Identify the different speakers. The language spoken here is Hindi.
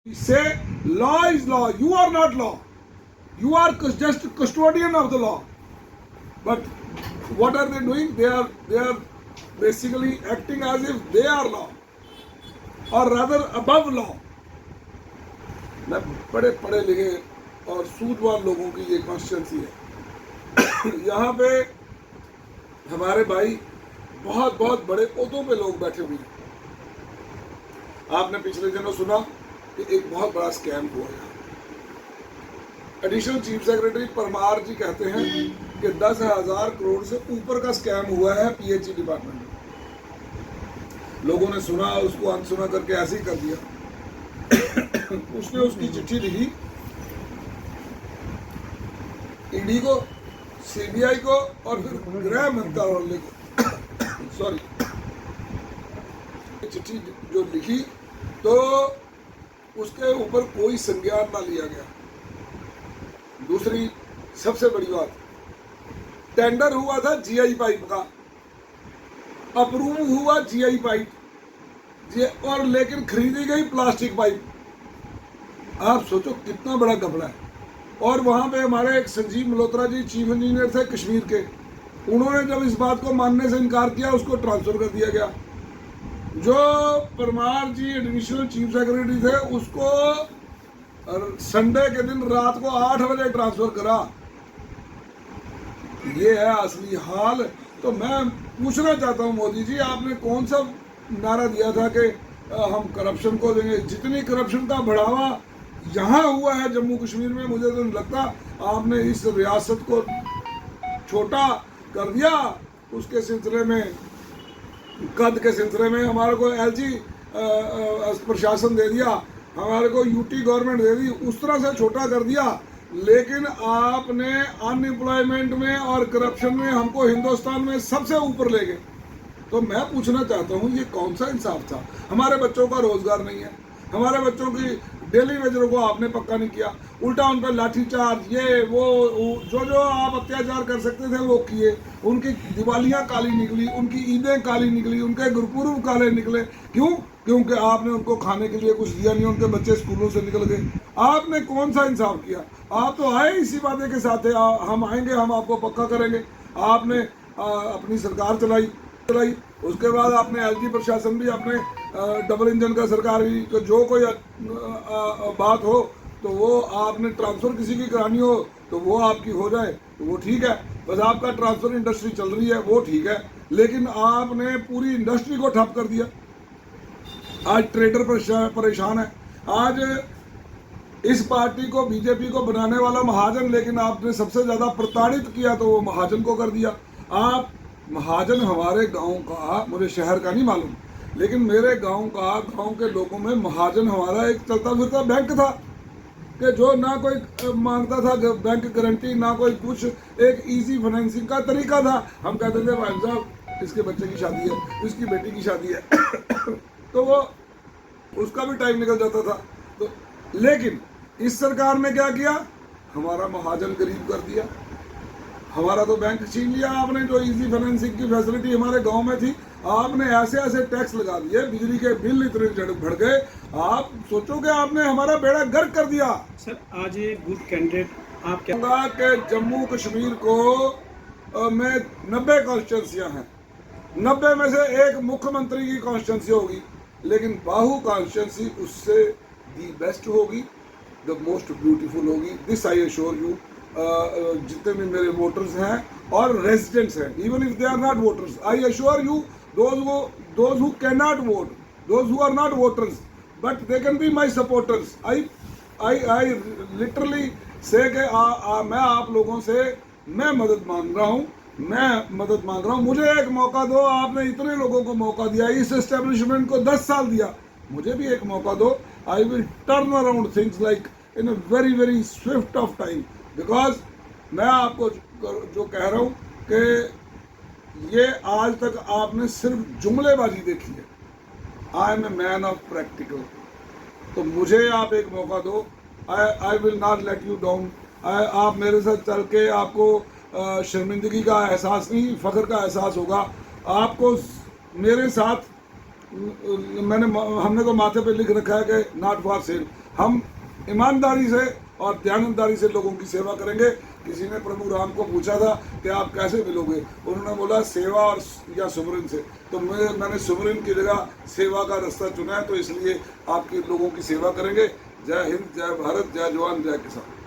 Speaker 1: Say law is law. You are not law. You are just custodian of the law. But what are they doing? They are basically acting as if they are law, or rather above law. मैं बड़े पढ़े लिखे और सूदवान लोगों की ये कॉन्स्टिट्यूंसी है। यहाँ पे हमारे भाई बहुत बहुत बड़े ओहदों पे लोग बैठे हुए हैं। आपने पिछले दिनों सुना कि एक बहुत बड़ा स्कैम हुआ है। एडिशनल चीफ सेक्रेटरी परमार जी कहते हैं कि 10,000 करोड़ से ऊपर का स्कैम हुआ है पीएचई डिपार्टमेंट में। लोगों ने सुना, उसको अनसुना करके ऐसे ही कर दिया। उसने उसकी चिट्ठी लिखी ईडी को, सीबीआई को और फिर गृह मंत्रालय को। सॉरी, चिट्ठी जो लिखी तो उसके ऊपर कोई संज्ञान ना लिया गया। दूसरी सबसे बड़ी बात, टेंडर हुआ था जीआई पाइप का, अप्रूव हुआ जीआई पाइप और लेकिन खरीदी गई प्लास्टिक पाइप। आप सोचो कितना बड़ा घपला है। और वहां पे हमारे एक संजीव मल्होत्रा जी चीफ इंजीनियर थे कश्मीर के, उन्होंने जब इस बात को मानने से इनकार किया उसको ट्रांसफर कर दिया गया। जो परमार जी एडिशनल चीफ सेक्रेटरी थे उसको संडे के दिन रात को 8 बजे ट्रांसफर करा। ये है असली हाल। तो मैं पूछना चाहता हूँ मोदी जी, आपने कौन सा नारा दिया था कि हम करप्शन को देंगे? जितनी करप्शन का बढ़ावा यहाँ हुआ है जम्मू कश्मीर में, मुझे तो नहीं लगता आपने इस रियासत को छोटा कर दिया। उसके सिलसिले में, कद के सिलसिले में हमारे को एलजी प्रशासन दे दिया, हमारे को यूटी गवर्नमेंट दे दी, उस तरह से छोटा कर दिया। लेकिन आपने अनएम्प्लॉयमेंट में और करप्शन में हमको हिंदुस्तान में सबसे ऊपर ले गए। तो मैं पूछना चाहता हूँ, ये कौन सा इंसाफ था? हमारे बच्चों का रोजगार नहीं है, हमारे बच्चों की डेली वेजरों को आपने पक्का नहीं किया, उल्टा उन पर लाठीचार्ज, ये वो जो आप अत्याचार कर सकते थे वो किए। उनकी दिवालियाँ काली निकली, उनकी ईदें काली निकली, उनके गुरपुरुब काले निकले। क्यों? क्योंकि आपने उनको खाने के लिए कुछ दिया नहीं, उनके बच्चे स्कूलों से निकल गए। आपने कौन सा इंसाफ किया? आप तो आए इसी वादे के साथ है, हम आएंगे, हम आपको पक्का करेंगे। आपने अपनी सरकार चलाई, उसके बाद आपने एलजी प्रशासन भी अपने डबल इंजन का सरकार भी, तो जो कोई बात हो तो वो आपने ट्रांसफ़र किसी की करानी हो तो वो आपकी हो जाए तो वो ठीक है। बस आपका ट्रांसफ़र इंडस्ट्री चल रही है वो ठीक है, लेकिन आपने पूरी इंडस्ट्री को ठप कर दिया। आज ट्रेडर परेशान है। आज इस पार्टी को, बीजेपी को बनाने वाला महाजन, लेकिन आपने सबसे ज़्यादा प्रताड़ित किया तो वो महाजन को कर दिया। आप महाजन हमारे गांव का, मुझे शहर का नहीं मालूम, लेकिन मेरे गांव का, गांव के लोगों में महाजन हमारा एक चलता फिरता बैंक था कि जो ना कोई मांगता था बैंक गारंटी, ना कोई कुछ, एक इजी फाइनेंसिंग का तरीका था। हम कहते थे भाई साहब इसके बच्चे की शादी है, इसकी बेटी की शादी है तो वो उसका भी टाइम निकल जाता था। तो लेकिन इस सरकार ने क्या किया? हमारा महाजन गरीब कर दिया, हमारा तो बैंक छीन लिया आपने। जो इजी फाइनेंसिंग की फैसिलिटी हमारे गांव में थी, आपने ऐसे ऐसे टैक्स लगा दिए, बिजली के बिल इतने बढ़ गए। आप सोचो कि आपने हमारा बेड़ा गर्क कर दिया।
Speaker 2: सर, आज ये गुड कैंडिडेट आप क्या
Speaker 1: कहूँगा कि जम्मू कश्मीर को में 90 कॉन्स्टिट्यूंसियाँ हैं, 90 में से एक मुख्यमंत्री की कॉन्स्टिट्यूंसी होगी, लेकिन बाहू कॉन्स्टिट्यूंसी उससे दी बेस्ट होगी, द मोस्ट ब्यूटीफुल होगी। This I assure you. जितने भी मेरे वोटर्स हैं और रेजिडेंट्स हैं, even if they are not voters, I assure you, those who can not vote, those who are not voters but they can be my supporters. I literally say कि मैं आप लोगों से मैं मदद मांग रहा हूँ। मुझे एक मौका दो। आपने इतने लोगों को मौका दिया, इस एस्टेब्लिशमेंट को 10 साल दिया, मुझे भी एक मौका दो। I will turn around things like in a very very Swift of time. Because मैं आपको जो कह रहा हूँ कि ये आज तक आपने सिर्फ जुमलेबाजी देखी है। I am a man of practical. तो मुझे आप एक मौका दो। I will not let you down. आप मेरे साथ चल के आपको शर्मिंदगी का एहसास नहीं, फ़ख्र का एहसास होगा। आपको मेरे साथ हमने तो माथे पे लिख रखा है कि नॉट फॉर सेल। हम ईमानदारी से और दयानतदारी से लोगों की सेवा करेंगे। किसी ने प्रभु राम को पूछा था कि आप कैसे मिलोगे, उन्होंने बोला सेवा और या सुमरन से। तो मैंने सुमरन की जगह सेवा का रास्ता चुना है, तो इसलिए आपके लोगों की सेवा करेंगे। जय हिंद, जय भारत, जय जवान, जय किसान।